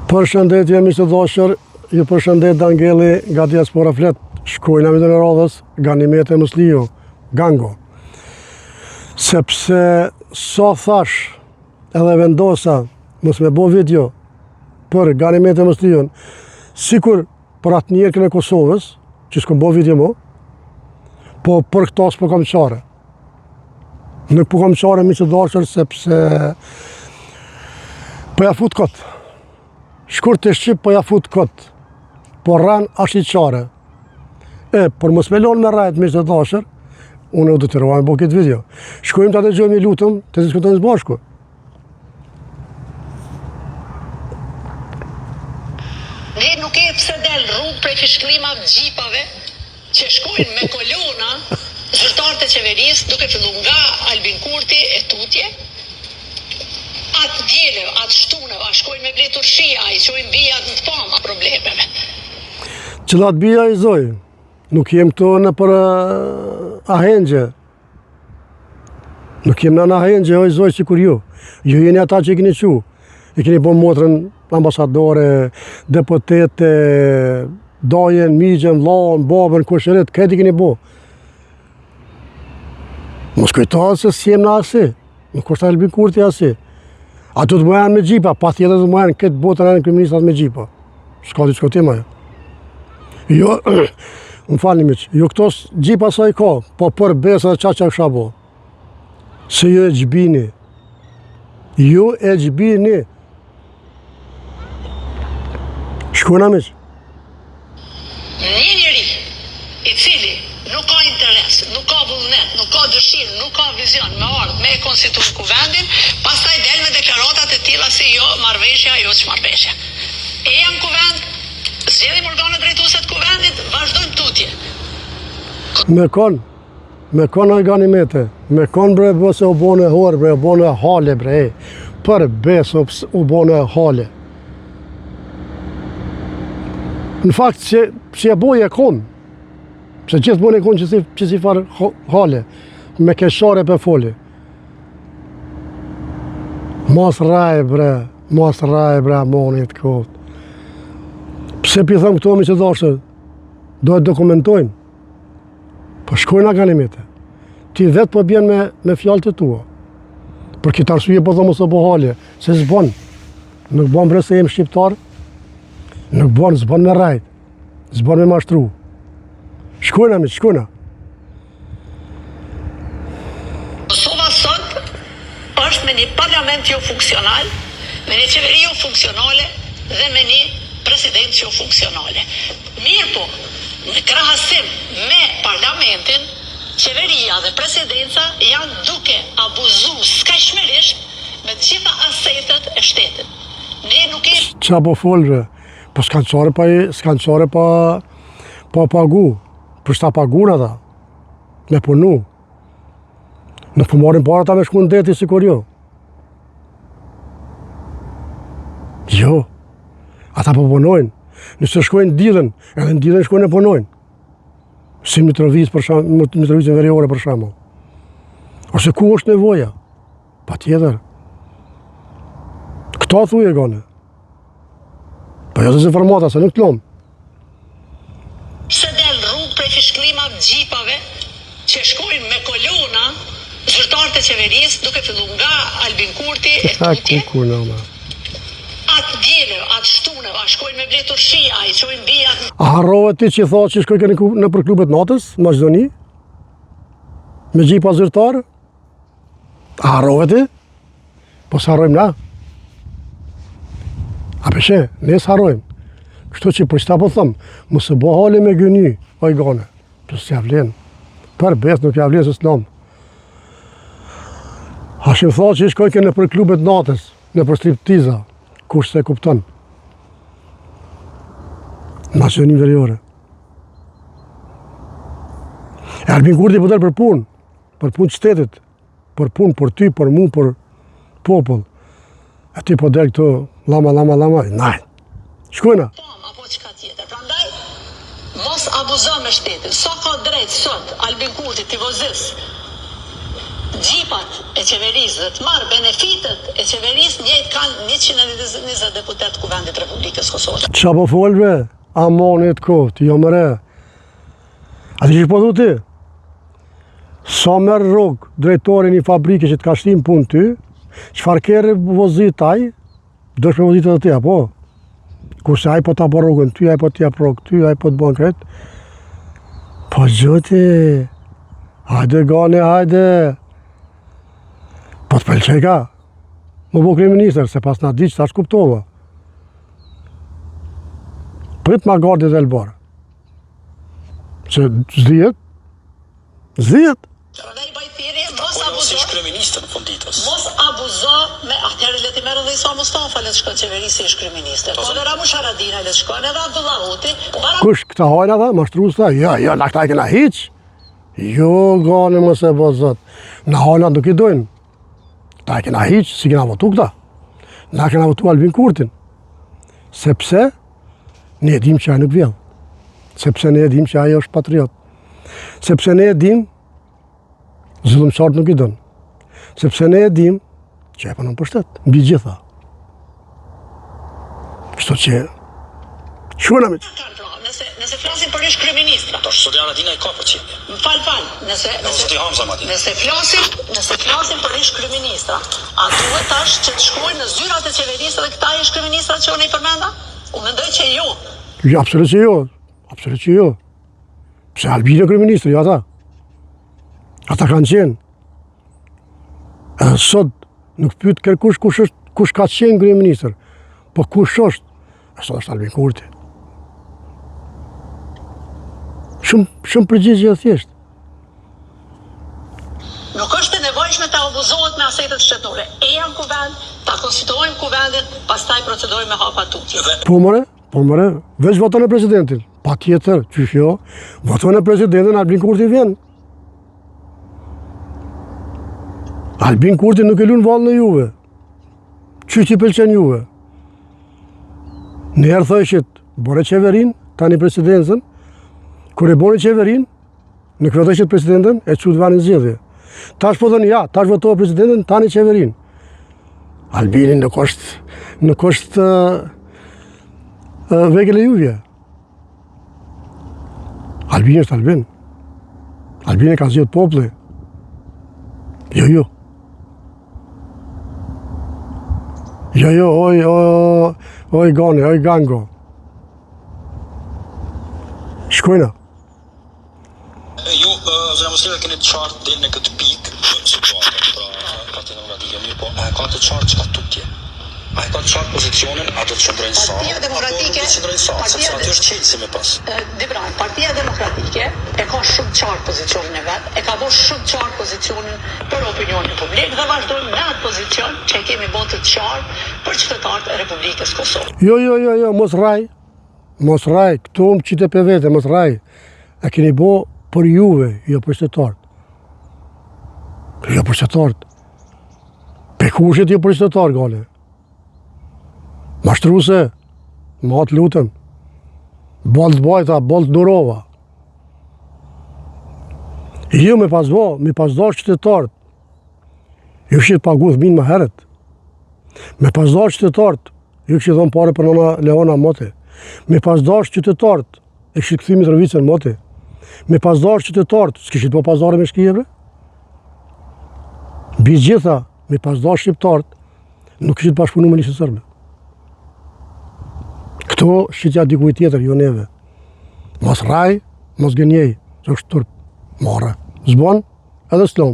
Përshëndetje miq të dashur, ju përshëndet Dangeli nga Diaspora Flet. Shkojna me të radhës Ganimete Musliu, Gango. Sepse sa thash edhe vendosa mos me bo video për Ganimete Musliun, sikur për atë njerëkën e Kosovës, që s'kom bo video mo, po për këta s'po kam qare. Nuk po kam qare miq të dashur sepse po ja fut kot. Shkurt të Shqip po ja fut kot, po rran ashtë i qare. Por mos me lonë me rajt miq të dashur, unë u detyrohem bo këtë video. Shkojmë të dëgjojmë i lutëm, të diskutojmë së bashku. Ne nuk e pse del rrugë prej fishkëllimave gjipave që shkojnë me kolona zyrtarët e qeverisë, duke filluar nga Albin Kurti e tutje. Atë djele, atë shtunëve, a shkojnë me bletur shia, i qojnë bijat në të pama problemeve. Qëllat bija i zoj, nuk jem këto në për ahengje. Nuk jem në ahengje, oj zoj që kur ju. Ju jeni ata që i keni qu. I keni po motrën ambasadore, deputete, dajen, migjen, laën, babën, kushërit, këtë i keni bo. Mos kujtohet se s'jem në asi, nuk kushta Albin Kurti asi. A du të më janë me gjipa, pa tjetër du të më janë këtë botën e në kriministrat me gjipa. Shka t'i shkotim ajo. Jo, më falni miq, jo këto gjipa sa i ka, po për besa dhe qa kësha bo. Se ju e gjbini. Ju e gjbini. Shkona miq. Një njeri i cili nuk ka interes, nuk ka vullnet, nuk ka dëshirë, nuk ka vizion me ardhë me konstitut kuvendin, pastaj del me deklaratat e tilla si jo marrveshja, jo ç'marrveshja. E janë kuvend, zgjedhim organet drejtuese të kuvendit, vazhdojmë tutje. Me kon oj Ganimete, me kon bre bëse u bone horë bre, u bone hale bre, për besë u bone hale. Në fakt që e boj e kon, se gjithë bone e kon që si farë hale, me keshare për foli. Mos raj bre, monit kohët. Pse pi thëmë këto mi që dashtë, do e dokumentojnë. Po shkojnë a Ganimete. Ti vetë po bjen me fjallë të tua. Për këtë arsye po thëmë ose po halje, se zbon. Nuk bon bre se jem shqiptar, nuk bon, zbon me rajt, zbon me mashtru. Shkojnë a mi, shkojnë a. Kosova sot është me një parlament jo funksional, me një qeveri jo funksionale dhe me një president jo funksionale. Mirë po, në krahasim me parlamentin, qeveria dhe presidenca janë duke abuzu skajshmërisht me të gjitha asetet e shtetit. Ne nuk e... Qa po folre? Po s'kan qare pa pagu. Për shta pagun ata, me punu. Nuk po marim para ta me shku në deti si kur jo. Jo. Ata po punojnë. Nëse shkojnë didhen, edhe në didhen shkojnë e punojnë. Si Mitrovicën Veriore për shembull. Ose ku është nevoja? Pa tjetër. Këta thuje gane. Po jo të se formata, se nuk të lomë. Se del rrugë prej fishkëllimave gjipave që shkojnë me kolona zyrtarët e qeverisë, duke filluar nga Albin Kurti e tutje. Atë djele, atë shtunëve, a shkojnë me bletur shia, i qojnë bijat... A harrohet ti që tha që shkoj në për klubet natës, në Maqedoni? Me gjipa zyrtarë? A harrohet ti? Po s'harrojmë na? A peshe, ne s'harrojmë. Kështu që për qëta po thëmë, më së bo hale me gëny, oj gane, që s'ja vlenë. Për besë nuk ja vlenë se s'lamë. Hashim tha që i shkojnë në për klubet natës, në për striptiza, kush se kupton. Maqedoni Veriore. E Albin Kurti po del për punë qytetit, për punë, për ty, për mu, për popull. E ty po del këto lama, najt. Shkojna. Apo çka tjetër. Prandaj mos abuzo me shtetin. Sa ka drejt sot Albin Kurti tivozis gjipat e qeverisë dhe të marrë benefitet e qeverisë, njëjtë kanë 120 deputet Kuvendit Republikës Kosovës. Qa po folve? Amonit kohët, jo mëre. A ti që po thu ti? Sa merë rogë drejtori një fabrike që të ka shtim punë ty, qëfar kere vozit taj, dësh me vozit edhe ti, apo? Kurse aj po ta po rogën ty, aj po t'ja rogë ty, aj po t'bon kretë. Po gjëti, hajde gane, hajde. Po t'pëlqej ka. Më bo kryeministër, se pas na di që tash kuptova. Prit ma gardit dhe lëbarë. Se zdijet. Dhe i bajtiri, mos abuzo me atëherë le t'i merë dhe Isa Mustafa le të shkon qeverisi ish kryeministër. Po dhe Ramush Haradinaj le të shkon edhe Abdullah Huti. Kush këta hajna dhe, mashtru s'ta, jo, na këta e kena hiq. Jo, gane më se bo zot. Na hajna nuk i dojnë. Ta e kena hiq, si kena votu këta. Na kena votu Albin Kurtin. Sepse, ne e dim që aj nuk vjell. Sepse ne e dim që aj është patriot. Sepse ne e dim, zullumçart nuk i dënë. Sepse ne e dim, që e përnën përshtet, mbi gjitha. Kështu që, shkona me që. Nëse flasim për ish kryeministra. Po Zoti Haradinaj ka përqindje. Fal, nëse flasim për ish kryeministra, a duhet tash që të shkojnë në zyrat e qeverisë dhe këta ish kryeministra që unë i përmenda? Unë mendoj që jo. Jo, absolut që jo. Pse Albin e kryeministri, ata. Ata kanë qenë. Edhe sot nuk pyet kërkush kush ka qenë kryeministër, po kush është? Sot është Albin Kurti. Shumë përgjigje e thjeshtë. Nuk është e nevojshme të abuzohet me asetet shtetore. E janë kuvend, ta konstituojmë kuvendin, pastaj procedojmë me hapa tutje. Po mëre, veç voton e presidentin. Pa tjetër, qysh jo, voton e presidentin, Albin Kurti vjen. Albin Kurti nuk e lunë valë në juve. Qysh t'i pëlqen juve? Njerë thëshit, bore qeverin, tani presidencën, kur e bore qeverin, në këtë thëshit presidentën, e qut vanin zgjedhje. Tash po dhënë ja, tash votohë presidentën, tani qeverin. Albini nuk është vegël e juvje. Albini është Albin. Albini ka zgjedh populli. Jo. Oj gane, oj gango. Shkojna. Ju, zëra Muslime, keni të qartë dhe në këtë pikë situatë, pra Partia Demokratike, mirë po, a e ka të qartë që ka tutje? A e ka të qartë pozicionin, a do të qëndrojnë sa? Partia Demokratike, sepse aty është qelësi me pas. Dibran, Partia Demokratike e ka shumë qartë pozicionin e vetë, e ka bo shumë qartë pozicionin për opinionin publik dhe vazhdojmë me atë pozicion që e kemi botë të qartë për qytetarët e Republikës Kosovë. Jo, mos raj, këtu më qite për vete, mos raj. E keni bo për juve, jo për qytetarët. Jo për qytetarët. Pe kushit jo për qytetarë, gale. Mashtruse, matë lutëm, bolt bajta, bolt durova. Jo me pasdar qytetarët, ju kështë pagu thmin më heret. Me pasdar qytetarët, ju kështë dhënë pare për nëna Leona Moti. Me pasdar qytetarët, e kështë këthimi të rëvicën Moti. Me pasdar qytetarët, s'kishit po pasdare me shkijevre? Bi gjitha, me pasdar shqiptarët, nuk kështë bashkëpunu me Lisë Sërbe. Këto shqitja dikuj tjetër, jo neve. Mos raj, mos gënjej, që është turp, marë. Zbon, edhe s'lom.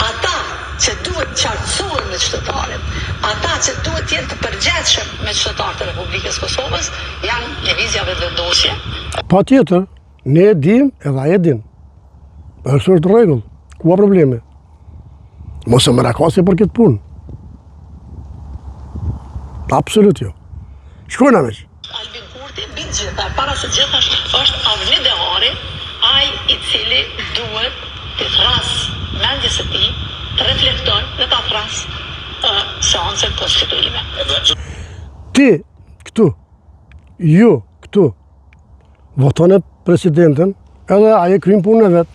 Ata që duhet qartësohen me qytetarët, ata që duhet jenë të përgjithshëm me qytetarët e Republikës Kosovës, janë lëvizjave të vendosje. Pa tjetër, ne e dim edhe e din. Është rregull, ku ka probleme. Mos e merakasi për këtë punë. Absolut jo. Shkojna me që. Albin Kurti, bitë gjitha, para se gjitha është Avni Dehari, ai i cili duhet të thrasë mendjes e tij, të reflekton dhe të thrasë seancën konstituime. Ti, këtu, ju, këtu, votone presidentën, edhe aje krym punën e vetë.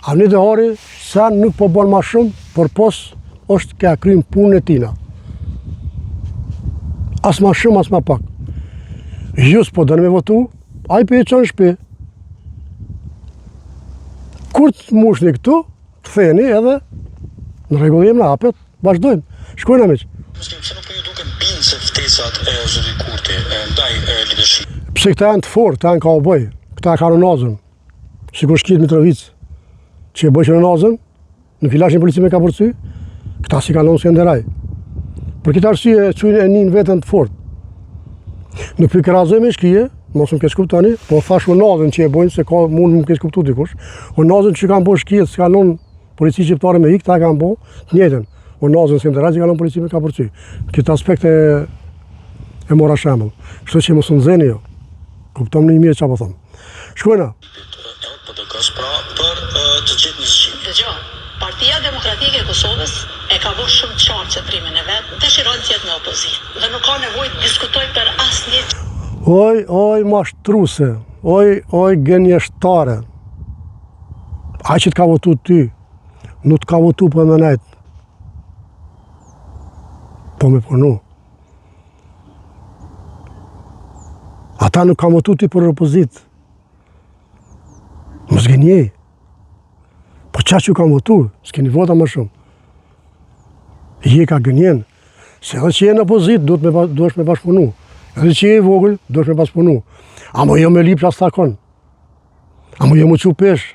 Arnit e Hori sa nuk po bën ma shumë, por pos është ka krym punën e tina. As ma shumë, as ma pak. Ju s'po dënë me votu, a i për e qonë shpi. Kur të mushni këtu, të theni edhe në regullim në apet, vazhdojmë. Shkojnë amiq. Pse nuk po ju duken bindë se ftesat e zoti Kurti ndaj leadership? Pse këta janë të fortë, këta janë kauboj, këta kanë në nazën. Sikur Shkit Mitrovic, që e bëjshë në nazën, në filashin polici me ka përcy, këta si kanë nënë se nderaj. Për këtë arsye çujnë e nin veten të fortë. Në pikërazoj me shkije, mos më keq kuptoni, po thash u nazën që e bojnë se ka mund më keq kuptu dikush. U nazën që kanë bërë shkijet, s'ka nënë polici shqiptare me hik, ta kanë bërë të njëjtën. U nazën se nderaj që kanë nënë polici me ka përcy. Këtë aspekt e mora shembull. Kështu që mos u nxeni jo. Kuptom në mirë çfarë po them. Shkojna. LPDK-s pra për të gjetë një zgjidhje. Dëgjoj, Partia Demokratike e Kosovës e ka bërë shumë qartë qëndrimin e vet, dëshiron të jetë në opozitë dhe nuk ka nevojë të diskutoj për asnjë. Oj mashtruse, oj gënjeshtare. Ai që të ka votu ty, nuk të ka votu për me nejtë. Po me punu. Ata nuk ka votu ty për opozitë. Mos gënjej. Po qa që ka votu, s'keni vota më shumë. Je ka gënjen, se edhe që je në opozitë, duhesh me bashkëpunu. Edhe që je i vogël, duhesh me bashkëpunu. Amo jo me lip që as takon. Amo jo mu që pesh.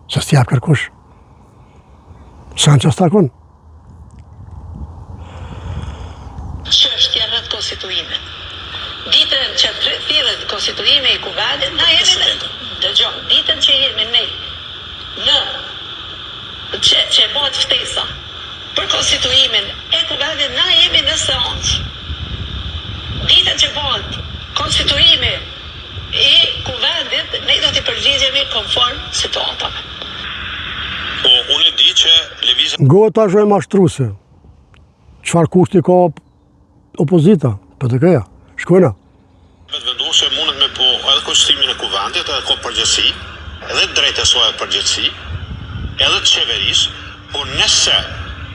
Se s'tjap kërkush. Sa në që as takon. Çështja rreth konstituimit. Ditën që thirret konstituimi i Kuvendit, na jemi dëgjoj, ditën që jemi ne që bëhet ftesa për konstituimin e Kuvendit, na jemi në seancë. Ditën që bëhet konstituimi i Kuvendit, ne do t'i përgjigjemi konform situatave. Po, unë e di që lëvizja Gota është e mashtruse. Çfarë kushti ka opozita, PDK-ja. Shkojna. vetë vendosur mundet me po edhe konstituimin e Kuvendit, edhe ka përgjegjësi, edhe drejtë e saj përgjegjësi, edhe të qeverisë, por nëse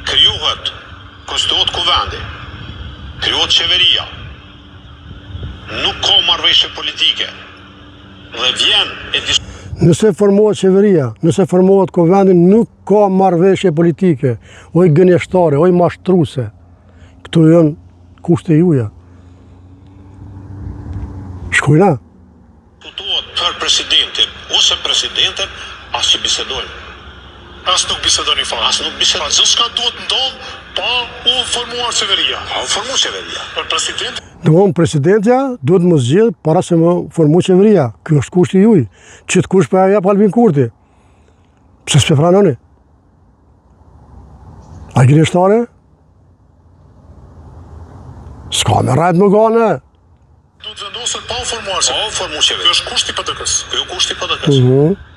krijohet konstituohet Kuvendi, krijohet qeveria, nuk ka marrëveshje politike dhe vjen e Nëse formohet qeveria, nëse formohet Kuvendi, nuk ka marrëveshje politike, oj gënjeshtare, oj mashtruse. Këto janë kushte juja. Shkojna. diskutohet për presidentin ose presidenten, as që bisedojnë. As nuk bisedoni fare. As nuk bisedojnë. Gjithë shka duhet ndodh pa u formuar qeveria. Pa u formuar qeveria. Për president, Domthon presidentja duhet më zgjedh para se më formu qeveria. Ky është kushti juaj. Që të kush pa jap Albin Kurti. Pse s'pe pranoni? A gënjeshtare? S'ka me rajt më gane. duhet vendosur pa u formuar Pa qeveria. u formuar qeveria. Kjo është kushti PDK-s. Ky është kushti PDK-s.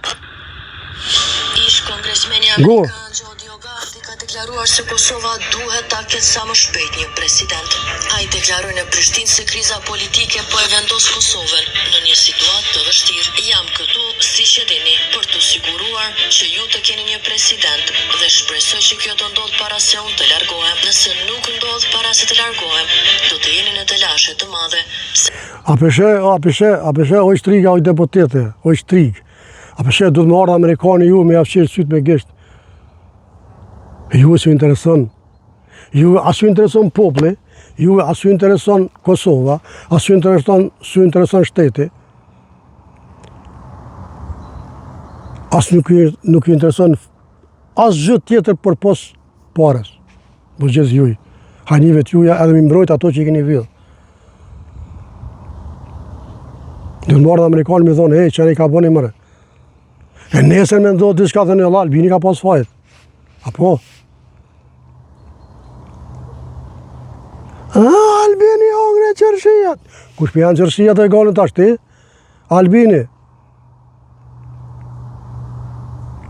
Ish kongresmeni Go. amerikan Gjodi Ogarti ka deklaruar se Kosova duhet ta ketë sa më shpejt një president. Ai deklaroi në Prishtinë se kriza politike po e vendos Kosovën në një situatë të vështirë. Jam këtu, siç e dini, për t'u siguruar që ju të keni një president dhe shpresoj që kjo të ndodh para se unë të largohem. Nëse nuk ndodh para se të largohem, do të jeni në telashe të madhe. A peshe, oj shtriga, oj deputete, oj shtrig. A peshe, du të më ardhë Amerikani ju me afqirë sytë me gisht. Ju e s'ju intereson. Ju as ju intereson popli, ju as ju intereson Kosova, as ju intereson shteti. As nuk ju intereson as gjë tjetër për pos pares. Buzgjes juj. Hanive t'juja edhe mi mbrojt ato që i keni vidhë. Dhe në marrë dhe Amerikanë mi thonë, që i ka bëni mëre. E nesër me ndohë diçka dhe në Albini ka pas fajt. Apo? Albini hongre qërshijat. Kush për janë qërshijat e galën tash ti? Albini.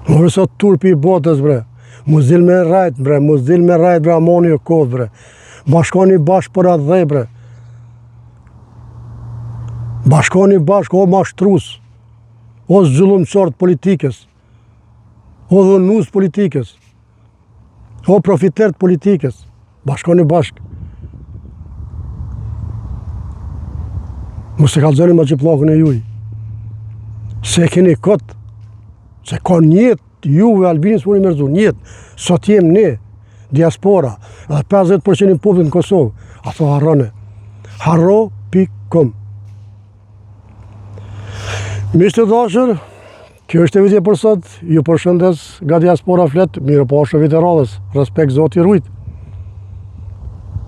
Mërë sot turpi i botës bre. Muzil me rajt bre, bre amoni o kodh bre. Bashkoni bashk për atë dhej bre. Bashkoni bashk o mashtrus, o zgjullumqar të politikës. o dhunus politikës, o profiter të politikës, bashkoni bashkë. Mos e kallëzoni ma qiplakun e juj. Se keni këtë, se ka njët, juve Albinis më një mërzu, njët, sot jem ne, diaspora, edhe 50% i popullit në Kosovë, ato harrone. Harro, pikom. Miqtë të dashur, kjo është e vitje për sot, ju përshëndes nga diaspora flet, mirë po është vite radhës, respekt Zoti rujt.